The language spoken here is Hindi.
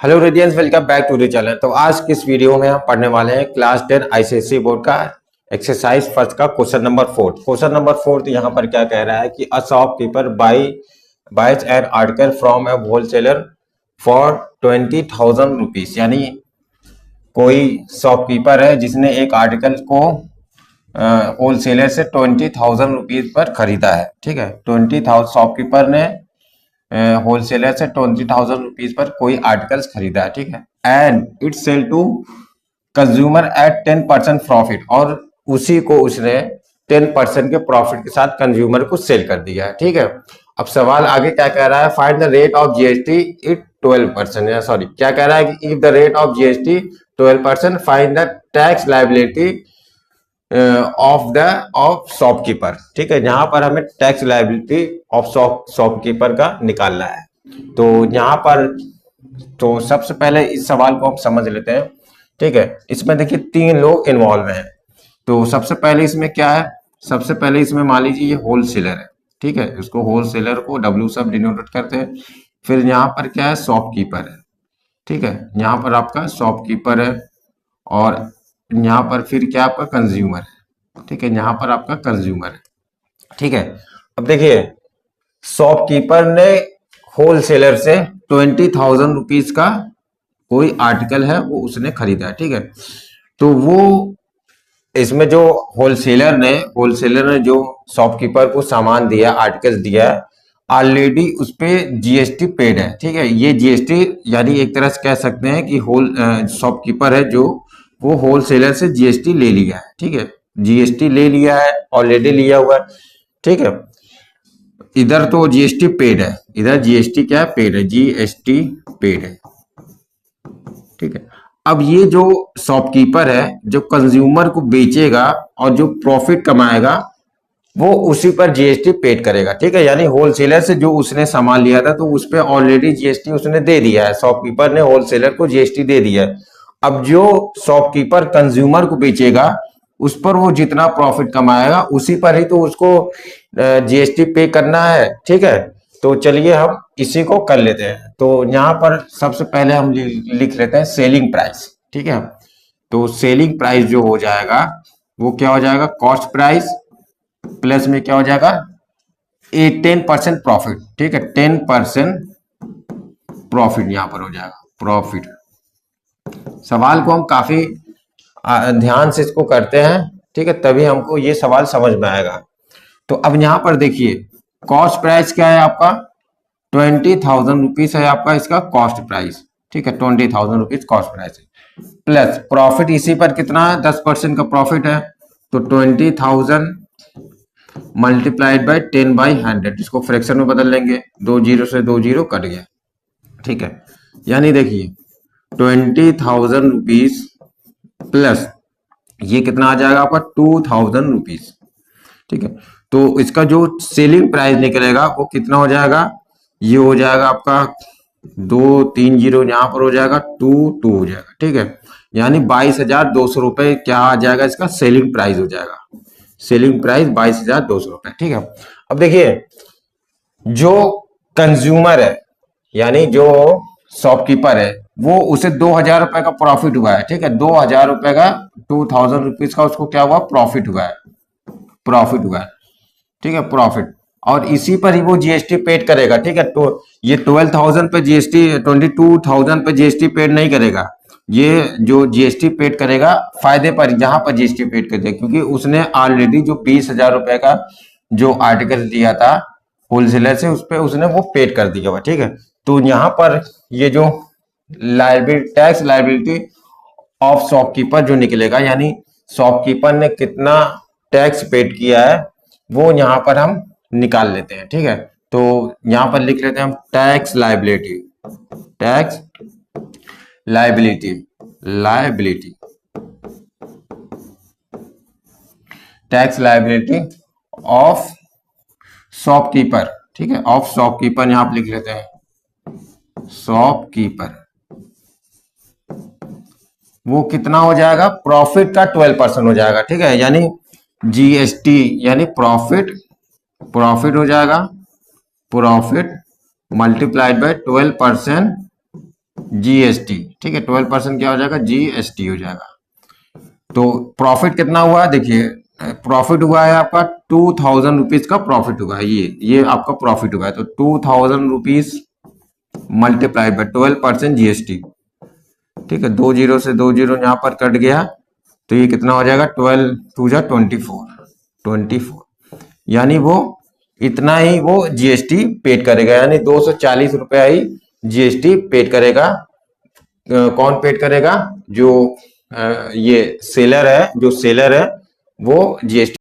Hello radiance, welcome back to the channel. तो आज किस वीडियो में हम पढ़ने वाले हैं क्लास 10 आईसीएसई बोर्ड का एक्सरसाइज फर्स्ट का क्वेश्चन नंबर 4। क्वेश्चन नंबर 4 यहाँ पर क्या कह रहा है कि a shopkeeper buys an article from a wholesaler for 20,000 rupees. यानी कोई शॉपकीपर है जिसने एक आर्टिकल को होलसेलर से 20,000 रुपीज पर खरीदा है। ठीक है, 20,000 शॉपकीपर ने होलसेलर से 20,000 रुपीज पर कोई आर्टिकल्स खरीदा है। ठीक है, and it sell to consumer at 10% profit, और उसी को उसने 10% के प्रॉफिट के साथ कंज्यूमर को सेल कर दिया है। ठीक है, अब सवाल आगे क्या कह रहा है, find the rate of GST it 12%। Sorry, क्या कह रहा है कि if the rate of GST 12%, find the tax liability of shopkeeper. ठीक है, यहाँ पर हमें टैक्स लायबिलिटी ऑफ शॉपकीपर का निकालना है। तो यहाँ पर तो सबसे पहले इस सवाल को हम समझ लेते हैं। ठीक है, इसमें देखिए 3 लोग इन्वॉल्व हैं। तो सबसे पहले इसमें क्या है, सबसे पहले इसमें मान लीजिए ये होलसेलर है। ठीक है, इसको होलसेलर को डब्ल्यू सब डिनोट करते हैं। फिर यहाँ पर क्या है, शॉपकीपर है। ठीक है, यहाँ पर आपका शॉपकीपर है, और यहाँ पर फिर क्या आपका कंज्यूमर है। ठीक है, यहाँ पर आपका कंज्यूमर है। ठीक है, अब देखिए शॉपकीपर ने होलसेलर से 20,000 रुपीज का कोई आर्टिकल है वो उसने खरीदा है। ठीक है, तो वो इसमें जो होलसेलर ने जो शॉपकीपर को सामान दिया, आर्टिकल्स दिया है, ऑलरेडी उस पर जीएसटी पेड है। ठीक है, ये जीएसटी यानी एक तरह से कह सकते हैं कि शॉपकीपर है जो वो होलसेलर से जीएसटी ले लिया है। ठीक है, जीएसटी ले लिया है, ऑलरेडी लिया हुआ है। ठीक है, इधर तो जीएसटी पेड है, इधर जीएसटी क्या है, पेड है, जीएसटी पेड है। ठीक है, अब ये जो शॉपकीपर है जो कंज्यूमर को बेचेगा और जो प्रॉफिट कमाएगा वो उसी पर जीएसटी पेड करेगा। ठीक है, यानी होलसेलर से जो उसने सामान लिया था तो उस पर ऑलरेडी जीएसटी उसने दे दिया है, शॉपकीपर ने होलसेलर को जीएसटी दे दिया है। अब जो शॉपकीपर कंज्यूमर को बेचेगा उस पर वो जितना प्रॉफिट कमाएगा उसी पर ही तो उसको जीएसटी पे करना है। ठीक है, तो चलिए हम इसी को कर लेते हैं। तो यहाँ पर सबसे पहले हम लिख लेते हैं सेलिंग प्राइस। ठीक है, तो सेलिंग प्राइस जो हो जाएगा वो क्या हो जाएगा, कॉस्ट प्राइस प्लस में क्या हो जाएगा, 10% प्रॉफिट। ठीक है, 10% प्रॉफिट यहाँ पर हो जाएगा, प्रॉफिट। सवाल को हम काफी ध्यान से इसको करते हैं। ठीक है, तभी हमको ये सवाल समझ में आएगा। तो अब यहाँ पर देखिए कॉस्ट प्राइस क्या है आपका, 20,000 रुपीज है आपका इसका कॉस्ट प्राइस। ठीक है, 20,000 रुपीज कॉस्ट प्राइस है, प्लस प्रॉफिट इसी पर कितना है, 10% का प्रॉफिट है। तो 20,000 मल्टीप्लाइड बाई 10/100, इसको फ्रैक्शन में बदल लेंगे, 2 जीरो से 2 जीरो कट गया। ठीक है, यानी देखिए 20,000 रुपीज प्लस ये कितना आ जाएगा आपका 2,000 रुपीज। ठीक है, तो इसका जो सेलिंग प्राइस निकलेगा वो कितना हो जाएगा, ये हो जाएगा आपका 2 3 जीरो यहाँ पर हो जाएगा 2 2 हो जाएगा। ठीक है, यानी 22,200 रुपए क्या आ जाएगा, इसका सेलिंग प्राइस हो जाएगा। सेलिंग प्राइस 22,200 रुपए। ठीक है, अब देखिए जो कंज्यूमर है यानी जो शॉपकीपर है वो उसे 2,000 रुपए का प्रॉफिट हुआ है। ठीक है, 2,000 रुपए का 2,000 रुपीज का उसको क्या हुआ, प्रॉफिट हुआ है, प्रॉफिट हुआ है। ठीक है, प्रॉफिट, और इसी पर ही वो जीएसटी पेड करेगा। ठीक है, तो ये 12,000 पे जीएसटी, 22,000 पे जीएसटी पेड नहीं करेगा। ये जो जीएसटी पेड करेगा फायदे पर, जहां पर जीएसटी पेड करेगा, क्योंकि उसने ऑलरेडी जो 20,000 रुपए का जो आर्टिकल दिया था होलसेलर से उस पर उसने वो पेड कर दिया हुआ। ठीक है, तो यहाँ पर ये जो liability, tax liability of shopkeeper जो निकलेगा, यानी शॉपकीपर ने कितना टैक्स पेड किया है वो यहाँ पर हम निकाल लेते हैं। ठीक है, तो यहाँ पर लिख लेते हैं हम tax liability, tax liability, liability, tax liability of shopkeeper. ठीक है, ऑफ शॉपकीपर यहाँ पर लिख लेते हैं शॉपकीपर, वो कितना हो जाएगा, प्रॉफिट का 12% हो जाएगा। ठीक है, यानी जीएसटी यानी प्रॉफिट, प्रॉफिट हो जाएगा, प्रॉफिट मल्टीप्लाइड बाय 12% जीएसटी, ठीक है, 12% क्या हो जाएगा, जीएसटी हो जाएगा। तो प्रॉफिट कितना हुआ है देखिए, प्रॉफिट हुआ है आपका 2000 रुपीज का प्रॉफिट हुआ है, ये आपका प्रॉफिट हुआ है। तो 2000 रुपीज मल्टीप्लाइड बाय 12% जीएसटी, ठीक है, 2 जीरो से 2 जीरो यहाँ पर कट गया, तो ये कितना हो जाएगा, 12 टू जा 24, यानी वो इतना ही वो जीएसटी पेड करेगा, यानी 240 रुपया ही जीएसटी पेड करेगा। कौन पेड करेगा, जो ये सेलर है, जो सेलर है वो जीएसटी